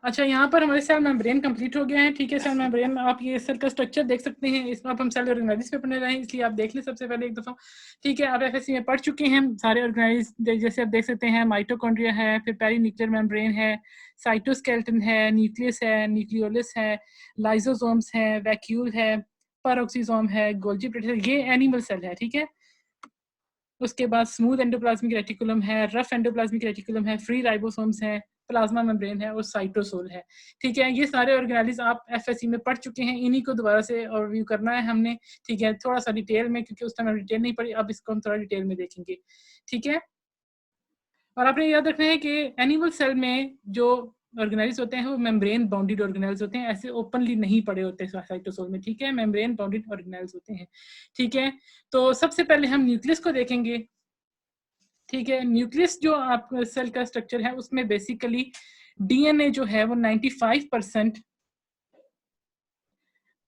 अच्छा, यहाँ पर हमारे सेल मेम्ब्रेन कंप्लीट हो गया है, ठीक है। सेल मेम्ब्रेन में आप ये सेल का स्ट्रक्चर देख सकते हैं। इसमें अब हम सेल ऑर्गेनाइज पे पढ़ने रहे हैं, इसलिए आप देख लें सबसे पहले एक दफ़ा, ठीक है। आप एफएससी में पढ़ चुके हैं सारे ऑर्गेनाइज, जैसे आप देख सकते हैं माइटोकॉन्ड्रिया है, फिर पेरीन्यूक्लियर मेम्ब्रेन है, साइटोस्केलेटन है, न्यूक्लियस है, न्यूक्लियोलस है, लाइसोसोम्स है, वैक्यूल है, पेरोक्सीसोम है, गोल्जी प्रोटीन, ये एनिमल सेल है, ठीक है। उसके बाद स्मूथ एंडोप्लाज्मिक रेटिकुलम है, रफ एंडोप्लाज्मिक रेटिकुलम है, फ्री राइबोसोम्स है, प्लाज्मा मेम्ब्रेन है और साइटोसोल है, ठीक है। ये सारे ऑर्गेनाइज आप एफएससी में पढ़ चुके हैं, इन्हीं को दोबारा से ओवरव्यू करना है हमने, ठीक है। थोड़ा सा डिटेल में, क्योंकि उस टाइम डिटेल नहीं पढ़ी, अब इसको हम थोड़ा डिटेल में देखेंगे, ठीक है। और आपने याद रखना है कि एनिमल सेल में जो ऑर्गेनाइज होते हैं वो मेम्ब्रेन बाउंडेड ऑर्गेनाइज होते हैं, ऐसे ओपनली नहीं पड़े होते साइटोसोल में, ठीक है। मेम्ब्रेन बाउंडेड ऑर्गेनाइज होते हैं, ठीक है। तो सबसे पहले हम न्यूक्लियस को देखेंगे, ठीक है। न्यूक्लियस जो आप सेल का स्ट्रक्चर है उसमें बेसिकली डीएनए जो है वो 95%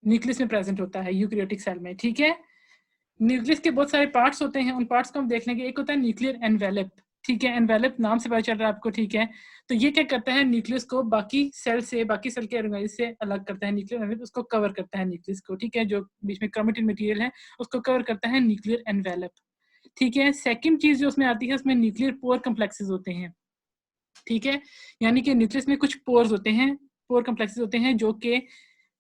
न्यूक्लियस में प्रेजेंट होता है यूकैरियोटिक सेल में, ठीक है। न्यूक्लियस के बहुत सारे पार्ट्स होते हैं, उन पार्ट्स को हम देख लेंगे। एक होता है न्यूक्लियर एनवेलप, ठीक है। एनवेलप नाम से पता चल रहा है आपको, ठीक है। तो ये क्या करता है, न्यूक्लियस को बाकी सेल से, बाकी सेल के ऑर्गेनाइज से अलग करता है। न्यूक्लियर एनवेलप उसको कवर करता है न्यूक्लियस को, ठीक है। जो बीच में क्रोमेटिन मटेरियल है उसको कवर करता है न्यूक्लियर एनवेलप, ठीक है। सेकंड चीज जो उसमें आती है, उसमें न्यूक्लियर पोर कम्प्लेक्सेस होते हैं, ठीक है। यानी कि न्यूक्लियस में कुछ पोर्स होते हैं, पोर कम्प्लेक्सेस होते हैं जो कि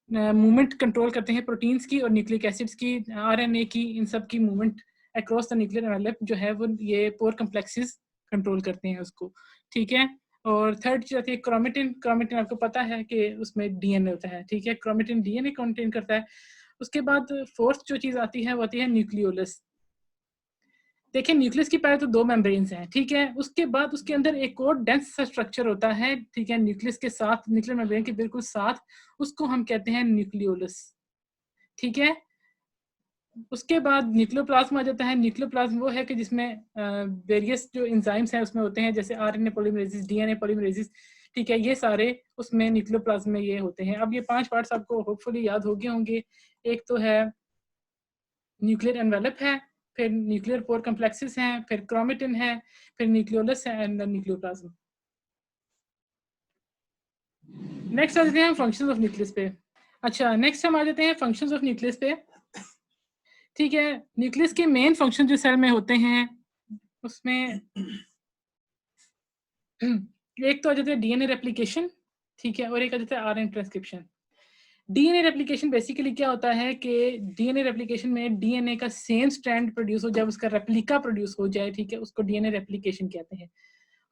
मूवमेंट कंट्रोल करते हैं प्रोटीन्स की और न्यूक्लिक एसिड्स की, आरएनए की, इन सब की movement across the nuclear envelope जो है वो ये पोर कम्प्लेक्सेस कंट्रोल करते हैं उसको, ठीक है। और थर्ड चीज आती है क्रोमेटिन। क्रोमेटिन आपको पता है कि उसमें डीएनए होता है, ठीक है। क्रोमेटिन डीएनए कंटेन करता है। उसके बाद फोर्थ जो चीज आती है वो आती है न्यूक्लियोलस। देखिए, न्यूक्लियस की पहले तो दो मेम्ब्रेन्स हैं, ठीक है। उसके बाद उसके अंदर एक और डेंस सा स्ट्रक्चर होता है, ठीक है, न्यूक्लियस के साथ, न्यूक्लियर मेम्ब्रेन के बिल्कुल साथ, उसको हम कहते हैं न्यूक्लियोलस, ठीक है। उसके बाद न्यूक्लियोप्लाज्म आ जाता है। न्यूक्लियोप्लाज्म वो है कि जिसमें वेरियस जो एंजाइम्स हैं उसमें होते हैं, जैसे आरएनए पॉलीमरेसिस, डीएनए पॉलीमरेसिस, ठीक है। ये सारे उसमें न्यूक्लियोप्लाज्म में ये होते हैं। अब ये 5 पार्ट्स आपको होपफुली याद हो गए होंगे। एक तो है न्यूक्लियर एनवेलप है, फिर न्यूक्लियर पोर कम्प्लेक्सेस हैं, फिर क्रोमेटिन है, फिर न्यूक्लियोलस है एंड न्यूक्लियोप्लाज्म। नेक्स्ट आ जाते हैं फंक्शंस ऑफ न्यूक्लियस पे। अच्छा, नेक्स्ट हम आ जाते हैं फंक्शंस ऑफ न्यूक्लियस पे, ठीक है। न्यूक्लियस के मेन फंक्शन जो सेल में होते हैं उसमें एक तो आ जाता है डीएनए रेप्लिकेशन, ठीक है, और एक आ जाता है RNA transcription. DNA replication basically क्या होता है कि डीएनए रेप्लिकेशन में डीएनए का सेम स्ट्रैंड प्रोड्यूस हो, जब उसका रेप्लिका प्रोड्यूस हो जाए, ठीक है, उसको डीएनए रेप्लिकेशन कहते हैं।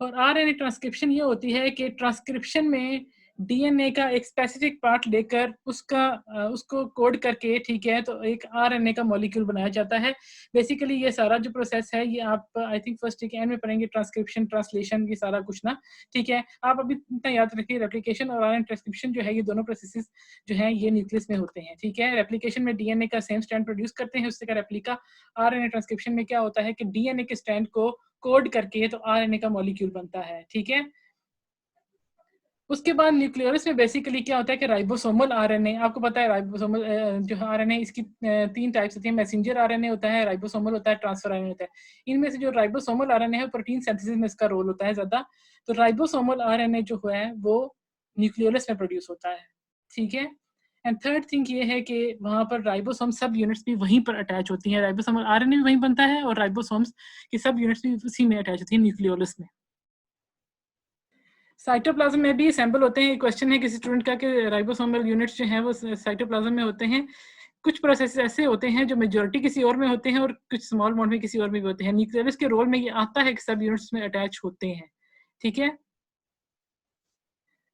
और आरएनए ट्रांसक्रिप्शन ये होती है कि ट्रांसक्रिप्शन में डीएनए का एक स्पेसिफिक पार्ट लेकर उसको कोड करके, ठीक है, तो एक आरएनए का मॉलिक्यूल बनाया जाता है। बेसिकली ये सारा जो प्रोसेस है ये आप आई थिंक फर्स्ट के एंड में पढ़ेंगे, ट्रांसक्रिप्शन, ट्रांसलेशन, ये सारा कुछ ना, ठीक है। आप अभी इतना याद रखिए, रेप्लिकेशन और आरएनए ट्रांसक्रिप्शन जो है ये दोनों प्रोसेसेस जो है ये न्यूक्लियस में होते हैं, ठीक है। रेप्लिकेशन में डीएनए का सेम स्ट्रैंड प्रोड्यूस करते हैं, उससे का रेप्लिका। आरएनए ट्रांसक्रिप्शन में क्या होता है कि डीएनए के स्ट्रैंड को कोड करके तो आरएनए का मॉलिक्यूल बनता है, ठीक है। उसके बाद न्यूक्लियोलस में बेसिकली क्या होता है कि राइबोसोमल आरएनए, आपको पता है राइबोसोमल जो आरएनए, इसकी 3 टाइप्स होती है, मैसेंजर आरएनए होता है, राइबोसोमल होता है, ट्रांसफर आरएनए होता है। इनमें से जो राइबोसोमल आरएनए है प्रोटीन सिंथेसिस में इसका रोल होता है ज्यादा। तो राइबोसोमल आरएनए जो है वो न्यूक्लियोलस में प्रोड्यूस होता है, ठीक है। एंड थर्ड थिंग ये है कि वहाँ पर राइबोसोम सब यूनिट्स भी वहीं पर अटैच होती हैं, राइबोसोमल आरएनए भी वहीं बनता है और राइबोसोम्स की सब यूनिट्स भी उसी में अटैच होती है, न्यूक्लियोलस में। साइटोप्लाज्म में भी असेंबल होते हैं। क्वेश्चन है किसी स्टूडेंट का कि राइबोसोमल यूनिट्स जो हैं वो साइटोप्लाज्म में होते हैं। कुछ प्रोसेस ऐसे होते हैं जो मेजॉरिटी किसी और में होते हैं और कुछ स्मॉल अमाउंट में किसी और में भी होते हैं। न्यूक्लियोलस के रोल में ये आता है कि सब यूनिट्स में अटैच होते हैं, ठीक है।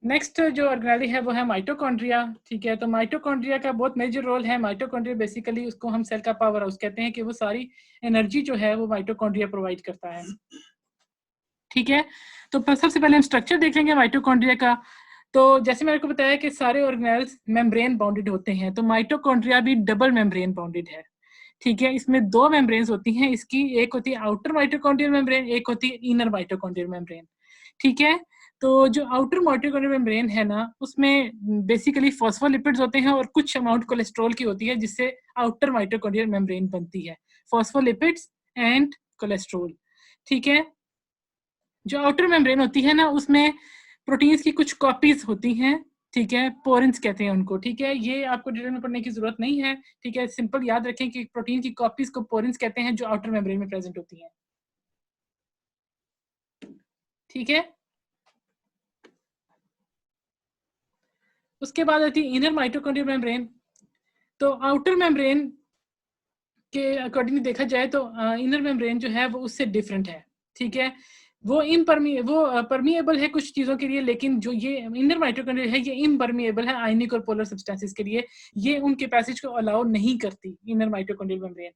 नेक्स्ट जो ऑर्गेनेली है वो है माइटोकॉन्ड्रिया, ठीक है। तो माइटोकॉन्ड्रिया का बहुत मेजर रोल है। माइटोकॉन्ड्रिया बेसिकली उसको हम सेल का पावर हाउस कहते हैं कि वो सारी एनर्जी जो है वो माइटोकॉन्ड्रिया प्रोवाइड करता है, ठीक है। तो सबसे पहले हम स्ट्रक्चर देखेंगे माइटोकॉन्ड्रिया का। तो जैसे मैंने आपको बताया कि सारे ऑर्गेनेल्स मेम्ब्रेन बाउंडेड होते हैं, तो माइटोकॉन्ड्रिया भी डबल मेम्ब्रेन बाउंडेड है, ठीक है। इसमें 2 मेम्ब्रेन्स होती हैं इसकी, एक होती है आउटर माइटोकॉन्ड्रियल मेम्ब्रेन, एक होती है इनर माइटोकॉन्ड्रियल मेम्ब्रेन, ठीक है। तो जो आउटर माइटोकॉन्ड्रियल मेम्ब्रेन है ना, उसमें बेसिकली फॉस्फोलिपिड्स होते हैं और कुछ अमाउंट कोलेस्ट्रॉल की होती है, जिससे आउटर माइटोकॉन्ड्रियल मेम्ब्रेन बनती है, फॉस्फोलिपिड्स एंड कोलेस्ट्रॉल, ठीक है। जो आउटर मेम्ब्रेन होती है ना, उसमें प्रोटीन्स की कुछ कॉपीज होती हैं, ठीक है, पोरेंस कहते हैं उनको, ठीक है, ये आपको डिटेल में पढ़ने की जरूरत नहीं है, ठीक है, सिंपल याद रखें कि प्रोटीन की कॉपीज को पोरेंस कहते हैं जो आउटर मेम्ब्रेन में प्रेजेंट होती हैं, ठीक है। उसके बाद आती है इनर माइटोकॉन्ड्रियल मेम्ब्रेन। तो आउटर मेम्ब्रेन के अकॉर्डिंग देखा जाए तो इनर मेम्ब्रेन जो है वो उससे डिफरेंट है, ठीक है, वो परमिएबल है कुछ चीजों के लिए, लेकिन जो ये इनर माइटोकॉन्ड्रिया है ये इम्परमिएबल है आयनिक और पोलर सब्सटेंसेस के लिए, ये उनके पैसेज को अलाउ नहीं करती इनर माइटोकॉन्ड्रियल मेम्ब्रेन।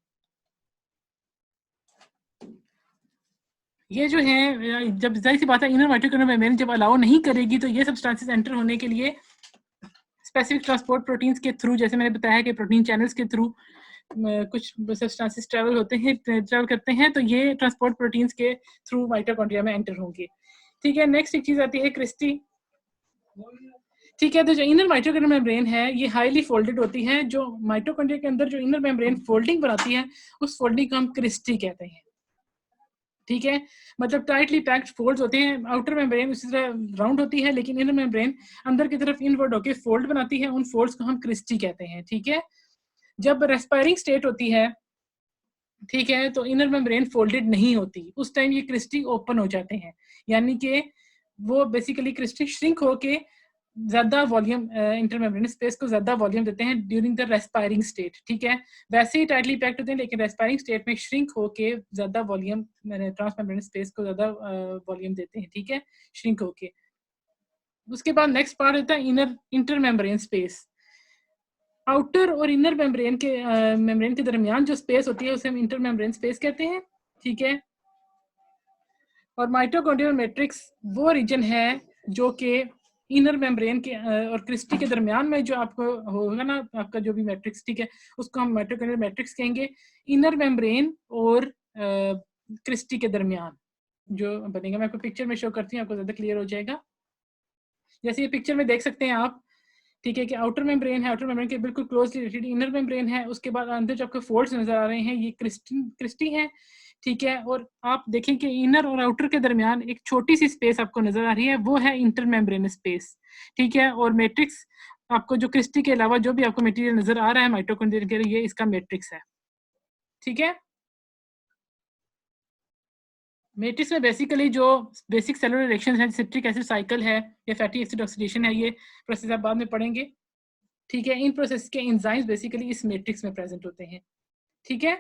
ये जो है जब जाहिर सी बात है इनर माइटोकॉन्ड्रियल मेम्ब्रेन जब अलाउ नहीं करेगी तो ये सब्सटेंसेस एंटर होने के लिए स्पेसिफिक ट्रांसपोर्ट प्रोटीन्स के थ्रू, जैसे मैंने बताया कि प्रोटीन चैनल्स के थ्रू कुछ सब्सटेंसेस ट्रैवल करते हैं, तो ये ट्रांसपोर्ट प्रोटीन्स के थ्रू माइटोकॉन्ड्रिया में एंटर होंगे, ठीक है। नेक्स्ट एक चीज आती है क्रिस्टी, ठीक है। तो जो इनर माइटोकॉन्ड्रियल मेम्ब्रेन है ये हाईली फोल्डेड होती है, जो माइटोकॉन्ड्रिया के अंदर जो इनर मेम्ब्रेन फोल्डिंग बनाती है उस फोल्डिंग को हम क्रिस्टी कहते हैं, ठीक है, मतलब टाइटली पैक्ड फोल्ड्स होते हैं। आउटर मेम्ब्रेन उसी तरह राउंड होती है, लेकिन इनर मेम्ब्रेन अंदर की तरफ इनवर्ड होकर फोल्ड बनाती है, उन फोल्ड्स को हम क्रिस्टी कहते हैं, ठीक है। जब रेस्पायरिंग स्टेट होती है, ठीक है, तो इनर मेम्ब्रेन फोल्डेड नहीं होती, उस टाइम ये क्रिस्टी ओपन हो जाते हैं, यानी कि वो बेसिकली क्रिस्टी श्रिंक होके ज्यादा वॉल्यूम इंटरमेम्ब्रेन स्पेस को ज्यादा वॉल्यूम देते हैं ड्यूरिंग द रेस्पायरिंग स्टेट, ठीक है। वैसे ही टाइटली पैक्ड होते हैं, लेकिन रेस्पायरिंग स्टेट में श्रिंक होके ज्यादा वॉल्यूम ट्रांसमेम्ब्रेन स्पेस को ज्यादा वॉल्यूम देते हैं, ठीक है, श्रिंक होके। उसके बाद नेक्स्ट पार्ट होता है इनर इंटरमेम्ब्रेन स्पेस। आउटर और इनर मेम्ब्रेन के दरमियान जो स्पेस होती है उसे हम इंटर मेम्ब्रेन स्पेस कहते हैं, ठीक है। और माइटोकॉन्ड्रियल मैट्रिक्स वो रीजन है जो कि इनर मेम्ब्रेन के और क्रिस्टी के दरमियान में जो आपको होगा ना, आपका जो भी मैट्रिक्स, ठीक है, उसको हम माइटोकॉन्ड्रियल मैट्रिक्स कहेंगे। इनर मेम्ब्रेन और क्रिस्टी के दरमियान जो बनेगा, मैं आपको पिक्चर में शो करती हूँ, आपको ज्यादा क्लियर हो जाएगा। जैसे ये पिक्चर में देख सकते हैं आप, ठीक है, कि आउटर मेम्ब्रेन है, आउटर मेम्ब्रेन के बिल्कुल क्लोजली रिलेटेड इनर मेम्ब्रेन है, उसके बाद अंदर जो आपको फोल्ड्स नजर आ रहे हैं ये क्रिस्टी है, ठीक है। और आप देखें कि इनर और आउटर के दरमियान एक छोटी सी स्पेस आपको नजर आ रही है, वो है इंटर मेम्ब्रेन स्पेस, ठीक है। और मैट्रिक्स आपको जो क्रिस्टी के अलावा जो भी आपको मटेरियल नजर आ रहा है माइटोकॉन्ड्रिया के, ये इसका मैट्रिक्स है, ठीक है। मैट्रिक्स में बेसिकली जो बेसिक सेलुलर रिएक्शन है, सिट्रिक एसिड साइकिल है या फैटी एसिड ऑक्सीडेशन है, ये प्रोसेस आप बाद में पढ़ेंगे, ठीक है। इन प्रोसेस के एंजाइम्स बेसिकली इस मैट्रिक्स में प्रेजेंट होते हैं, ठीक है।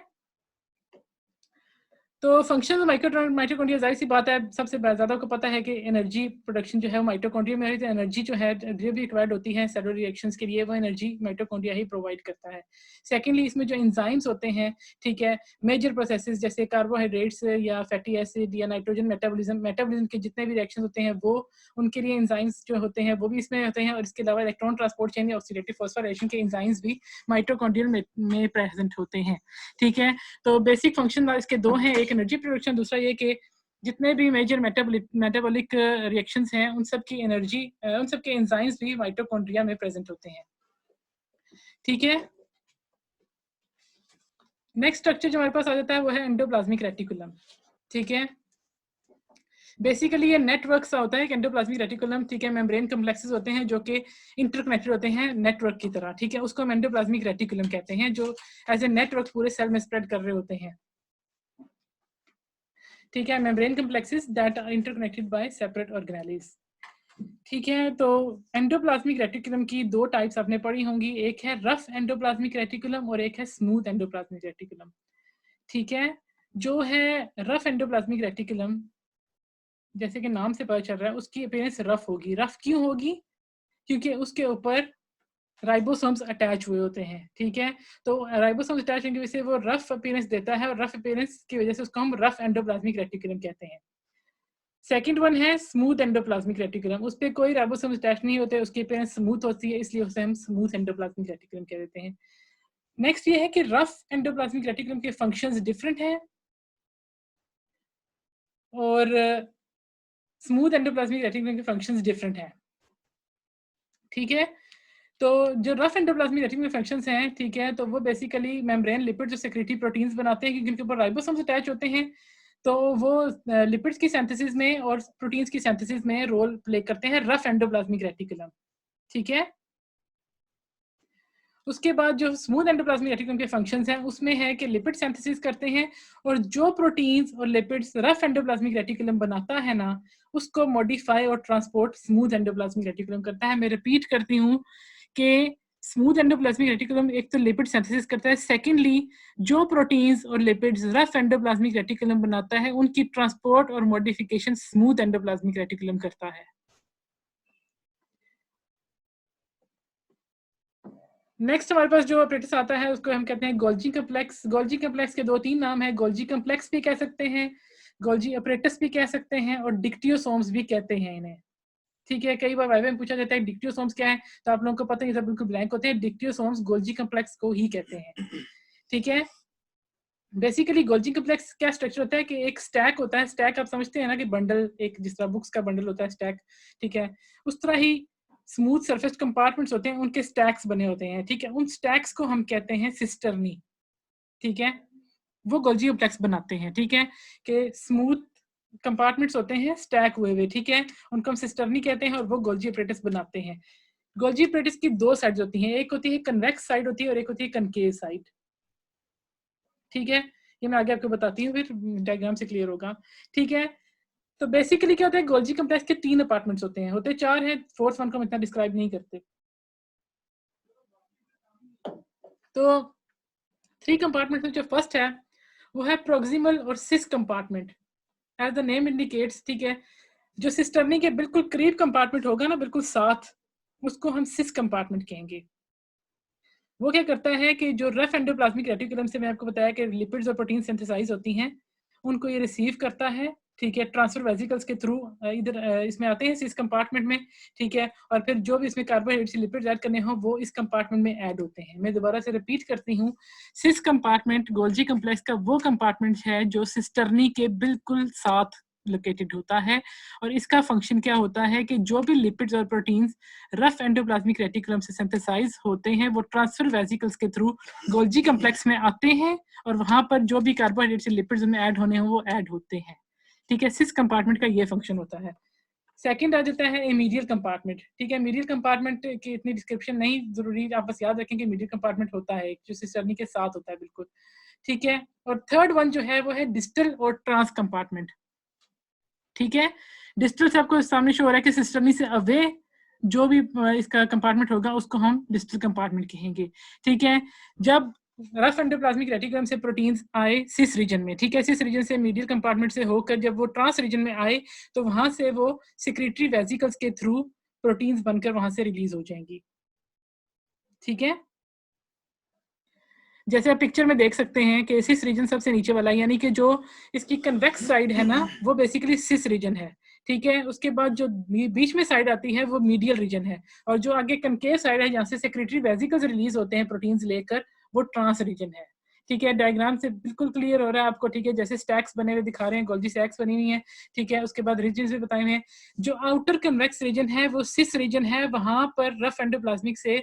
तो फंक्शन माइटोकॉन्ड्रिया, जाहिर सी बात है सबसे ज्यादा को पता है कि एनर्जी प्रोडक्शन जो है वो माइटोकॉन्ड्रिया में है, तो एनर्जी जो है जो भी रिक्वायर्ड होती है सेलुलर रिएक्शंस के लिए वो एनर्जी माइटोकॉन्ड्रिया ही प्रोवाइड करता है। सेकेंडली इसमें जो एंजाइम्स होते हैं, ठीक है, मेजर प्रोसेसेस जैसे कार्बोहाइड्रेट्स या फैटी एसिड या नाइट्रोजन मेटाबॉलिज्म के जितने भी रिएक्शन होते हैं वो उनके लिए एंजाइम्स जो होते हैं वो भी इसमें होते हैं। और इसके अलावा इलेक्ट्रॉन ट्रांसपोर्ट चेन या ऑक्सीडेटिव फॉस्फोराइलेशन के एंजाइम्स भी माइटोकॉन्ड्रियल में प्रेजेंट होते हैं, ठीक है। तो बेसिक फंक्शन इसके दो हैं, एक एनर्जी प्रोडक्शन, दूसरा ये कि जितने भी मेजर मेटाबॉलिक रिएक्शंस हैं उन सब की एनर्जी, उन सब के एंजाइम्स भी माइटोकॉन्ड्रिया में प्रेजेंट होते हैं, ठीक है। नेक्स्ट स्ट्रक्चर जो हमारे पास आ जाता है वो है एंडोप्लाज्मिक रेटिकुलम, ठीक है। बेसिकली ये नेटवर्क सा होता है कि एंडोप्लाज्मिक रेटिकुलम, ठीक है, मेम्ब्रेन कॉम्प्लेक्सेस होते हैं जो कि इंटरकनेक्टेड होते हैं नेटवर्क की तरह, ठीक है, उसको हम एंडोप्लाज्मिक रेटिकुलम कहते हैं, जो एज ए नेटवर्क पूरे सेल में स्प्रेड कर रहे होते हैं, ठीक है। Membrane complexes that are interconnected by separate organelles, ठीक है। तो एंडोप्लाज्मिक रेटिकुलम की दो टाइप्स आपने पढ़ी होंगी, एक है रफ एंडोप्लाज्मिक रेटिकुलम और एक है स्मूथ एंडोप्लाज्मिक रेटिकुलम, ठीक है। जो है रफ एंडोप्लाज्मिक रेटिकुलम, जैसे कि नाम से पता चल रहा है उसकी अपीयरेंस रफ होगी। रफ क्यों होगी? क्योंकि उसके ऊपर राइबोसोम्स अटैच हुए होते हैं, ठीक है। तो राइबोसोम्स अटैच होने की वजह से वो रफ अपीयरेंस देता है, और रफ अपीयरेंस की वजह से उसको हम रफ एंडोप्लाज्मिक रेटिकुलम कहते हैं। सेकंड वन है स्मूथ एंडोप्लाज्मिक रेटिकुलम, उस पर कोई राइबोसोम्स अटैच नहीं होते, उसकी अपीयरेंस स्मूथ होती है, इसलिए उसे हम स्मूथ एंडोप्लाज्मिक रेटिकुलम कह देते हैं। नेक्स्ट ये है कि रफ एंडोप्लाज्मिक रेटिकुलम के फंक्शंस डिफरेंट हैं और स्मूथ एंडोप्लाज्मिक रेटिकुलम के फंक्शंस डिफरेंट हैं, ठीक है। तो जो रफ एंडोप्लाज्मिक रेटिकुलम फंक्शंस हैं, ठीक है, तो वो बेसिकली मेम्ब्रेन लिपिड जो सेक्रेटरी प्रोटीन्स बनाते हैं क्योंकि उनके ऊपर राइबोसोम्स अटैच होते हैं, तो वो लिपिड्स की सिंथेसिस में और प्रोटीन्स की सिंथेसिस में रोल प्ले करते हैं रफ एंडोप्लाज्मिक रेटिकुलम, ठीक है। उसके बाद जो स्मूथ एंडोप्लाज्मिक रेटिकुलम के फंक्शंस हैं उसमें है कि लिपिड सिंथेसिस करते हैं, और जो प्रोटीन्स और लिपिड्स रफ एंडोप्लाज्मिक रेटिकुलम बनाता है ना, उसको मॉडिफाई और ट्रांसपोर्ट स्मूथ एंडोप्लाज्मिक रेटिकुलम करता है। मैं रिपीट करती हूँ कि स्मूथ एंडोप्लाज्मिक रेटिकुलम एक तो लिपिड सिंथेसिस करता है, सेकेंडली जो प्रोटीन्स और लिपिड्स रफ एंडोप्लाज्मिक रेटिकुलम बनाता है उनकी ट्रांसपोर्ट और मॉडिफिकेशन स्मूथ एंडोप्लाज्मिक रेटिकुलम करता है। नेक्स्ट हमारे पास जो अपरेटस आता है उसको हम कहते हैं गोल्जी कम्प्लेक्स। गोल्जी कम्प्लेक्स के 2-3 नाम है, गोल्जी कम्प्लेक्स भी कह सकते हैं, गोल्जी अपरेटस भी कह सकते हैं, और डिक्टियोसोम्स भी कहते हैं इन्हें, ठीक है। कई बार वाइवा में पूछा जाता है डिक्टियोसोम्स क्या है, तो आप लोगों को पता ही सब बिल्कुल ब्लैंक होते हैं, डिक्टियोसोम्स गोल्जी कम्प्लेक्स को ही कहते हैं, ठीक है। बेसिकली गोल्जी कम्प्लेक्स क्या स्ट्रक्चर होता है कि एक स्टैक होता है, स्टैक आप समझते हैं ना कि बंडल, एक जिस तरह बुक्स का बंडल होता है स्टैक, ठीक है, उस तरह ही स्मूथ सरफेस कंपार्टमेंट्स होते हैं, उनके स्टैक्स बने होते हैं, ठीक है। उन स्टैक्स को हम कहते हैं सिस्टर्नी, ठीक है, वो गोल्जी कम्प्लेक्स बनाते हैं, ठीक है, कि स्मूथ कंपार्टमेंट्स होते हैं स्टैक हुए हुए, ठीक है, उनको हम सिस्टर्नी कहते हैं और वो गोल्जी अपरेटस बनाते हैं। गोल्जी अपरेटस की दो साइड्स होती हैं, एक होती है कन्वेक्स साइड होती है और एक होती है कनकेव साइड, ठीक है। ये मैं आगे आपको बताती हूँ, फिर डायग्राम से क्लियर होगा, ठीक है। तो बेसिकली क्या होता है, गोल्जी कम्प्लेक्स के 3 अपार्टमेंट्स होते हैं, होते 4 हैं, फोर्थ वन को हम इतना डिस्क्राइब नहीं करते। तो 3 कंपार्टमेंट्स में जो फर्स्ट है वो है प्रोक्सिमल और cis compartment, as the name indicates, ठीक है। जो सिस्टर्नी के बिल्कुल करीब कंपार्टमेंट होगा ना, बिल्कुल साथ, उसको हम सिस कंपार्टमेंट कहेंगे। वो क्या करता है कि जो रफ एंडोप्लाज्मिक रेटिकुलम से मैं आपको बताया कि लिपिड्स और प्रोटीन सिंथेसाइज होती हैं, उनको ये रिसीव करता है, ठीक है, ट्रांसफर वेसिकल्स के थ्रू इधर इसमें आते हैं इस कंपार्टमेंट में, ठीक है, और फिर जो भी इसमें कार्बोहाइड्रेट्स लिपिड्स ऐड करने हो वो इस कंपार्टमेंट में ऐड होते हैं। मैं दोबारा से रिपीट करती हूँ, सिस कंपार्टमेंट गोल्जी कम्प्लेक्स का वो कंपार्टमेंट है जो सिस्टर्नी के बिल्कुल साथ लोकेटेड होता है, और इसका फंक्शन क्या होता है कि जो भी लिपिड्स और प्रोटीन्स रफ एंडोप्लाज्मिक रेटिकुलम से सिंथेसाइज होते हैं वो ट्रांसफर वेसिकल्स के थ्रू गोल्जी कम्प्लेक्स में आते हैं, और वहां पर जो भी कार्बोहाइड्रेट्स लिपिड्स में ऐड होने हो वो ऐड होते हैं, ठीक है। सिस कंपार्टमेंट का ये फंक्शन होता है। सेकंड आ जाता है मीडियल कंपार्टमेंट, ठीक है। मीडियल कंपार्टमेंट की इतनी डिस्क्रिप्शन नहीं जरूरी, आप बस याद रखें कि मीडियल कंपार्टमेंट होता है जो सिस्टर्नी के साथ होता है, बिल्कुल, ठीक है। और थर्ड वन जो है वो है डिस्टल और ट्रांस कंपार्टमेंट, ठीक है। डिस्टल से आपको सामने शो हो रहा है कि सिस्टर्नी से अवे जो भी इसका कंपार्टमेंट होगा उसको हम डिस्टल कंपार्टमेंट कहेंगे, ठीक है। जब रफ एंडोप्लाज्मिक रेटिकुलम से प्रोटीन्स आए सिस रीजन में, ठीक है, सिस रीजन से मीडियल कंपार्टमेंट से होकर जब वो ट्रांस रीजन में आए तो वहां से वो सिक्रेटरी वेसिकल्स के थ्रू प्रोटीन्स बनकर वहां से रिलीज हो जाएंगी, ठीक है। जैसे आप पिक्चर में देख सकते हैं कि सिस रीजन सबसे नीचे वाला, यानी कि जो इसकी कन्वेक्स साइड है ना वो बेसिकली सिस रीजन है, ठीक है। उसके बाद जो बीच में साइड आती है वो मीडियल रीजन है, और जो आगे कनकेव साइड है जहाँ से सेक्रेटरी वेसिकल्स रिलीज होते हैं प्रोटीन्स लेकर, वो ट्रांस रीजन है, ठीक है। डायग्राम से बिल्कुल क्लियर हो रहा है आपको, ठीक है, जैसे स्टैक्स बने हुए दिखा रहे हैं, गोल्जी स्टैक्स बनी हुई है, ठीक है। उसके बाद रीजन भी बताए हुए हैं। जो आउटर कन्वेक्स रीजन है वो सिस रीजन है, वहां पर रफ एंडोप्लाज्मिक से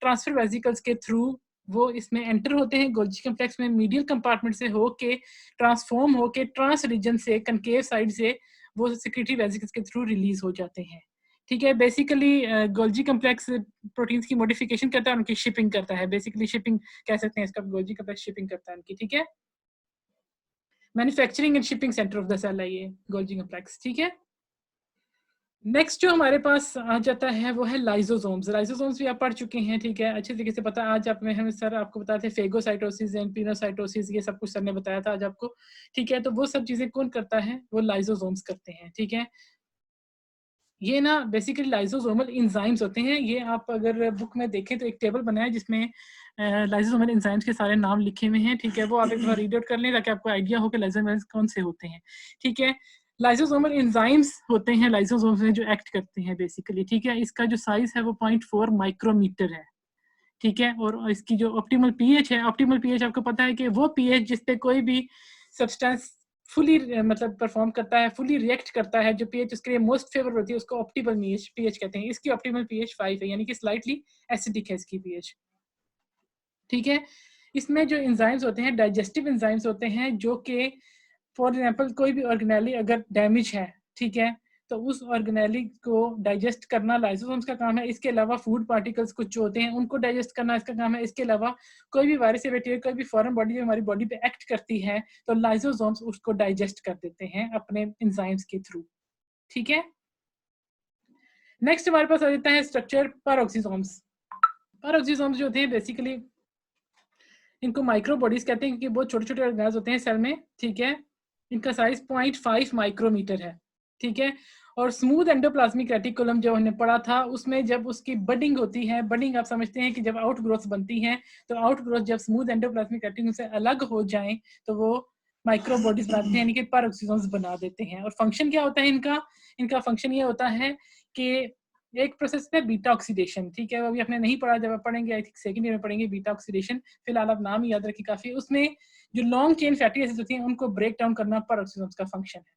ट्रांसफर वेसिकल्स के थ्रू वो इसमें एंटर होते हैं गोल्जी कम्प्लेक्स में, मीडियल कंपार्टमेंट से होके ट्रांसफॉर्म होके ट्रांस रीजन से कनकेव साइड से वो सेक्रेटरी वेसिकल्स के थ्रू रिलीज हो जाते हैं, ठीक है। बेसिकली गोल्जी कम्प्लेक्स प्रोटीन्स की मॉडिफिकेशन करता है, उनकी शिपिंग करता है, बेसिकली शिपिंग कह सकते हैं इसका, गोल्जी कम्प्लेक्स शिपिंग करता है उनकी, ठीक है। Manufacturing and shipping centre of the cell है ये गोल्जी कम्प्लेक्स, ठीक है। नेक्स्ट जो हमारे पास आ जाता है वो है लाइसोसोम्स। लाइसोसोम्स भी आप पढ़ चुके हैं, ठीक है, अच्छे तरीके से पता। आज आप में हम सर आपको बताए थे फेगोसाइटोसिस एंड पिनोसाइटोसिस, ये सब कुछ सर ने बताया था आज आपको, ठीक है। तो वो सब चीजें कौन करता है, वो लाइसोसोम्स करते हैं, ठीक है। ये ना बेसिकली लाइसोसोमल एंजाइम्स होते हैं, ये आप अगर बुक में देखें तो एक टेबल बना है जिसमें लाइसोसोमल एंजाइम्स के सारे नाम लिखे हुए हैं, ठीक है। वो आप एक बार रीड आउट कर लें ताकि आपको आइडिया हो कि लाइसोसोमल कौन से होते हैं, ठीक है। लाइसोसोमल एंजाइम्स होते हैं लाइसोसोम्स में जो एक्ट करते हैं बेसिकली, ठीक है। इसका जो साइज है वो 0.4 माइक्रोमीटर है, ठीक है। और इसकी जो ऑप्टिमल पीएच है, ऑप्टिमल पीएच आपको पता है कि वो पीएच जिस पे कोई भी सब्सटेंस फुली मतलब परफॉर्म करता है, फुली रिएक्ट करता है, जो पीएच उसके लिए मोस्ट फेवरेट होती है उसको ऑप्टिमल पीएच कहते हैं। इसकी ऑप्टिमल पीएच 5 है, यानी कि स्लाइटली एसिडिक है इसकी पीएच, ठीक है। इसमें जो एंजाइम्स होते हैं डाइजेस्टिव एंजाइम्स होते हैं जो कि फॉर एग्जाम्पल कोई भी ऑर्गेनेली अगर डैमेज है, ठीक है, तो उस ऑर्गेनेली को डाइजेस्ट करना लाइसोसोम्स का काम है। इसके अलावा फूड पार्टिकल्स कुछ जो होते हैं उनको डाइजेस्ट करना इसका काम है। इसके अलावा कोई भी वायरस या बैक्टीरिया, कोई भी फॉरेन बॉडी हमारी बॉडी पे एक्ट करती है तो लाइसोसोम्स उसको डाइजेस्ट कर देते हैं अपने एंजाइम्स के थ्रू, ठीक है। नेक्स्ट हमारे पास आ जाता है स्ट्रक्चर पेरोक्सिसोम्स। पेरोक्सिसोम्स जो होते हैं बेसिकली इनको माइक्रो बॉडीज कहते हैं क्योंकि बहुत छोटे छोटे ऑर्गेनाइज होते हैं सेल में, ठीक है। इनका साइज 0.5 माइक्रोमीटर है, ठीक है। और स्मूथ एंडोप्लाज्मिक रेटिकुलम जो हमने पढ़ा था उसमें जब उसकी बडिंग होती है, बडिंग आप समझते हैं कि जब आउट ग्रोथ बनती है, तो आउट ग्रोथ जब स्मूथ एंडोप्लाज्मिक रेटिकुलम से अलग हो जाएं तो वो माइक्रो बॉडीज बनाते हैं, यानी कि पेरोक्सिसोम्स बना देते हैं। और फंक्शन क्या होता है इनका? इनका फंक्शन ये होता है कि एक प्रोसेस है बीटा ऑक्सीडेशन, ठीक है। वो अभी आपने नहीं पढ़ा, जब आप पढ़ेंगे आई थिंक सेकंड ईयर में पढ़ेंगे बीटा ऑक्सीडेशन। फिलहाल आप नाम ही याद रखिए काफी। उसमें जो लॉन्ग चेन फैटी एसिड्स होती हैं उनको ब्रेक डाउन करना पेरोक्सिसोम्स का फंक्शन है,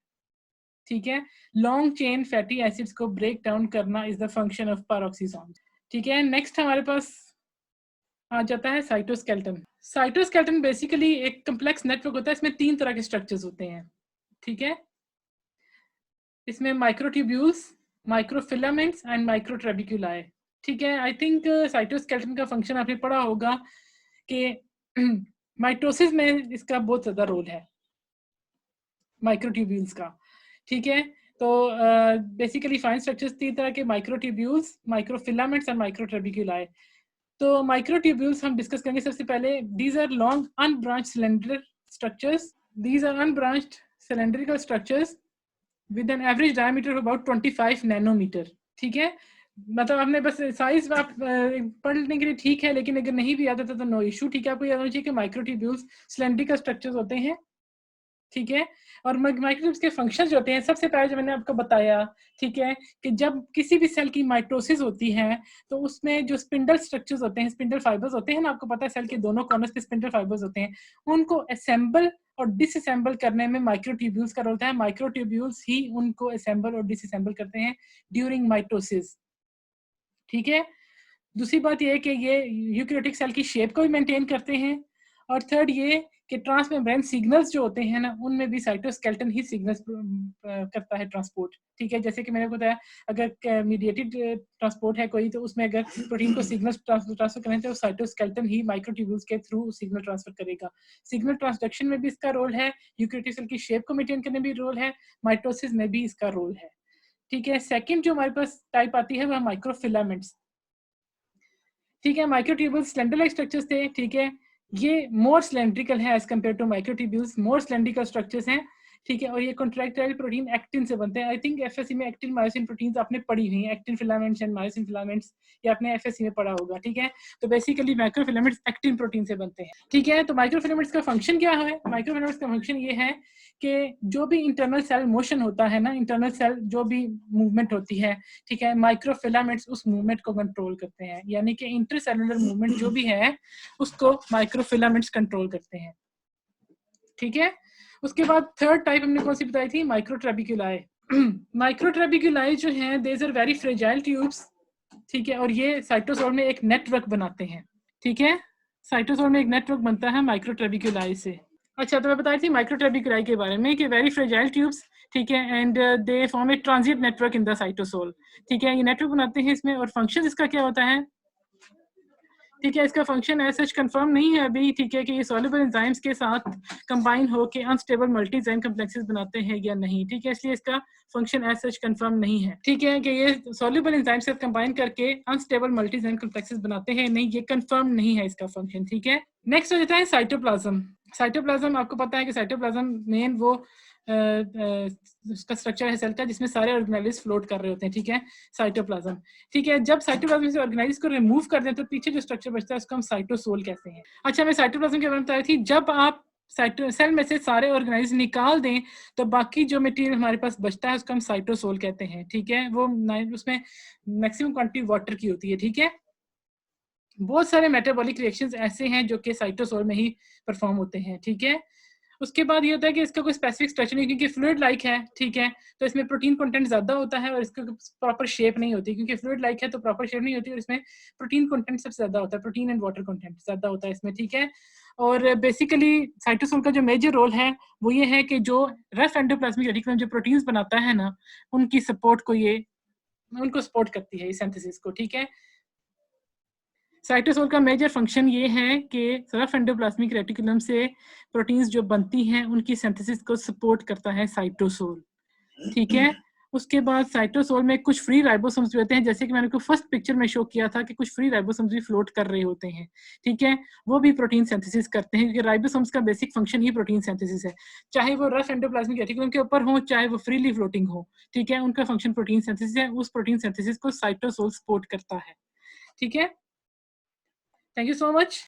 ठीक है। लॉन्ग चेन फैटी एसिड्स को ब्रेक डाउन करना is the function of peroxisomes, ठीक है। नेक्स्ट हमारे पास आ जाता है साइटोस्केलेटन। साइटोस्केलेटन बेसिकली एक कम्प्लेक्स नेटवर्क होता है। इसमें 3 तरह के स्ट्रक्चर्स होते हैं, ठीक है। इसमें माइक्रोट्यूब्यूल्स, माइक्रोफिलामेंट्स एंड माइक्रोट्रेबिक्यूलाई, ठीक है। आई थिंक साइटोस्केलेटन का फंक्शन आपने पढ़ा होगा कि माइटोसिस में इसका बहुत ज्यादा रोल है माइक्रोट्यूब्यूल्स का, ठीक है। तो बेसिकली फाइन स्ट्रक्चर्स 3 तरह के, माइक्रोट्यूब्यूल्स, माइक्रोफिलामेंट्स एंड माइक्रोट्रेबिक्यूलाई। तो माइक्रोट्यूब्यूल्स हम डिस्कस करेंगे सबसे पहले। These are long unbranched cylinder structures, these are unbranched cylindrical structures with an average diameter of about 25 nanometre, ठीक है। मतलब आपने बस साइज आप पढ़ने के लिए ठीक है, लेकिन अगर नहीं भी आता था तो नो इशू, ठीक है। आपको याद होना चाहिए कि माइक्रोट्यूब्यूल्स सिलेंड्रिकल स्ट्रक्चर्स होते हैं, ठीक है। और माइक्रोट्यूब्यूल्स के फंक्शन जो होते हैं, सबसे पहले जो मैंने आपको बताया, ठीक है, कि जब किसी भी सेल की माइटोसिस होती है तो उसमें जो स्पिंडल स्ट्रक्चर्स होते हैं, स्पिंडल फाइबर्स होते हैं ना, आपको पता है सेल के दोनों कॉर्नर्स पे स्पिंडल फाइबर्स होते हैं, उनको असेंबल और डिसअसेंबल करने में माइक्रोट्यूब्यूल्स का रोल होता है। माइक्रोट्यूब्यूल्स ही उनको असेंबल और डिसअसेंबल करते हैं ड्यूरिंग माइटोसिस, ठीक है। दूसरी बात ये है कि ये यूकैरियोटिक सेल की शेप को भी मेंटेन करते हैं। और थर्ड ये कि ट्रांसमेम्ब्रेन सिग्नल्स जो होते हैं ना, उनमें भी साइटोस्केलेटन ही सिग्नल्स करता है ट्रांसपोर्ट, ठीक है। जैसे कि मैंने बताया अगर मीडिएटेड ट्रांसपोर्ट है कोई, तो उसमें अगर प्रोटीन को सिग्नल्स ट्रांसफर करें तो साइटोस्केलेटन ही माइक्रोट्यूब्यूल्स के थ्रू सिग्नल ट्रांसफर करेगा। सिग्नल ट्रांसडक्शन में भी इसका रोल है, यूकैरियोटिक सेल की शेप को मेंटेन करने में भी रोल है, माइटोसिस में भी इसका रोल है, ठीक है। सेकेंड जो हमारे पास टाइप आती है वह माइक्रोफिलामेंट्स, ठीक है। माइक्रोट्यूब्यूल्स स्लेंडर लाइक स्ट्रक्चर्स थे, ठीक है। ये मोर सिलेंड्रिकल है as compare to microtubules, more cylindrical structures हैं, ठीक है। और ये कॉन्ट्रैक्टाइल प्रोटीन एक्टिन से बनते हैं। आई थिंक एफएससी में एक्टिन मायोसिन प्रोटीन्स आपने पढ़ी हुई हैं, actin filaments and myosin filaments, ये आपने एफएससी में पढ़ा होगा, ठीक है। तो बेसिकली माइक्रोफिलामेंट्स एक्टिन प्रोटीन से बनते हैं, ठीक है। तो माइक्रोफिलामेंट्स का फंक्शन क्या है? माइक्रोफिलामेंट्स का फंक्शन ये है कि जो भी इंटरनल सेल मोशन होता है ना, इंटरनल सेल जो भी मूवमेंट होती है, ठीक है, माइक्रोफिलामेंट्स उस मूवमेंट को कंट्रोल करते हैं। यानी कि इंटरसेलुलर मूवमेंट जो भी है उसको माइक्रोफिलामेंट्स कंट्रोल करते हैं, ठीक है। उसके बाद थर्ड टाइप हमने कौन सी बताई थी? माइक्रोट्रेबिक्यूलाई। माइक्रोट्रेबिक्यूलाई जो हैं these are very fragile tubes, ठीक है। और ये साइटोसोल में एक नेटवर्क बनाते हैं, ठीक है। साइटोसोल में एक नेटवर्क बनता है माइक्रोट्रेबिक्यूलाई से। अच्छा, तो मैं बता रही थी माइक्रोट्रेबिक्यूलाई के बारे में कि वेरी फ्रेजाइल ट्यूब्स, ठीक है, and they form A transit network in the cytosol, ठीक है। ये नेटवर्क बनाते हैं इसमें। और फंक्शन इसका क्या होता है? ठीक है, इसका फंक्शन एज सच कंफर्म नहीं है अभी, ठीक है, कि ये सॉल्युबल एंजाइम्स के साथ कंबाइन होकर अनस्टेबल मल्टी एंजाइम कॉम्प्लेक्सेस बनाते हैं या नहीं, ठीक है। इसलिए इसका फंक्शन एज सच कंफर्म नहीं है, ठीक है, कि ये सॉल्युबल एंजाइम से कंबाइन करके अनस्टेबल मल्टी एंजाइम कॉम्प्लेक्सेस बनाते हैं नहीं, ये कंफर्म नहीं है इसका फंक्शन, ठीक है। नेक्स्ट हो जाता है साइटोप्लाज्म। साइटोप्लाज्म आपको पता है कि साइटोप्लाज्म मेन वो उसका स्ट्रक्चर है सेल का जिसमें सारे ऑर्गेनेल्स फ्लोट कर रहे होते हैं, ठीक है, साइटोप्लाज्म, ठीक है। जब साइटोप्लाज्म से ऑर्गेनेल्स को रिमूव कर दें तो पीछे जो स्ट्रक्चर बचता है उसको हम साइटोसोल कहते हैं। अच्छा, मैं साइटोप्लाज्म के बारे में बता रही थी, जब आप सेल में से सारे ऑर्गेनाइज निकाल दें तो बाकी जो मटेरियल हमारे पास बचता है उसको हम साइटोसोल कहते हैं, ठीक है। वो उसमें मैक्सिमम क्वांटिटी वाटर की होती है, ठीक है। बहुत सारे मेटाबॉलिक रिएक्शंस ऐसे हैं जो कि साइटोसोल में ही परफॉर्म होते हैं, ठीक है। उसके बाद ये होता है कि इसका कोई स्पेसिफिक स्ट्रक्चर नहीं, क्योंकि फ्लूइड लाइक है, ठीक है, तो इसमें प्रोटीन कंटेंट ज्यादा होता है और इसका प्रॉपर शेप नहीं होती, क्योंकि फ्लूइड लाइक है तो प्रॉपर शेप नहीं होती, और इसमें प्रोटीन कंटेंट सबसे ज्यादा होता है, प्रोटीन एंड वाटर कंटेंट ज्यादा होता है इसमें, ठीक है। और बेसिकली साइटोसोल का जो मेजर रोल है वो ये है कि जो रफ एंडोप्लाज्मिक रेटिकुलम जो प्रोटीन्स बनाता है ना, उनकी सपोर्ट को ये उनको सपोर्ट करती है, इस सिंथेसिस को, ठीक है। साइटोसोल का मेजर फंक्शन ये है कि रफ एंडोप्लाज्मिक रेटिकुलम से प्रोटीन्स जो बनती हैं उनकी सिंथेसिस को सपोर्ट करता है साइटोसोल, ठीक है। उसके बाद साइटोसोल में कुछ फ्री राइबोसोम्स भी होते हैं, जैसे कि मैंने को फर्स्ट पिक्चर में शो किया था कि कुछ फ्री राइबोसोम्स भी फ्लोट कर रहे होते हैं, ठीक है, वो भी प्रोटीन सिंथेसिस करते हैं, क्योंकि राइबोसोम्स का बेसिक फंक्शन ही प्रोटीन सिंथेसिस है, चाहे वो रफ एंडोप्लाज्मिक रेटिकुलम के ऊपर हो, चाहे वो फ्रीली फ्लोटिंग हो, ठीक है, उनका फंक्शन प्रोटीन सिंथेसिस है, उस प्रोटीन सिंथेसिस को साइटोसोल सपोर्ट करता है, ठीक है। Thank you so much.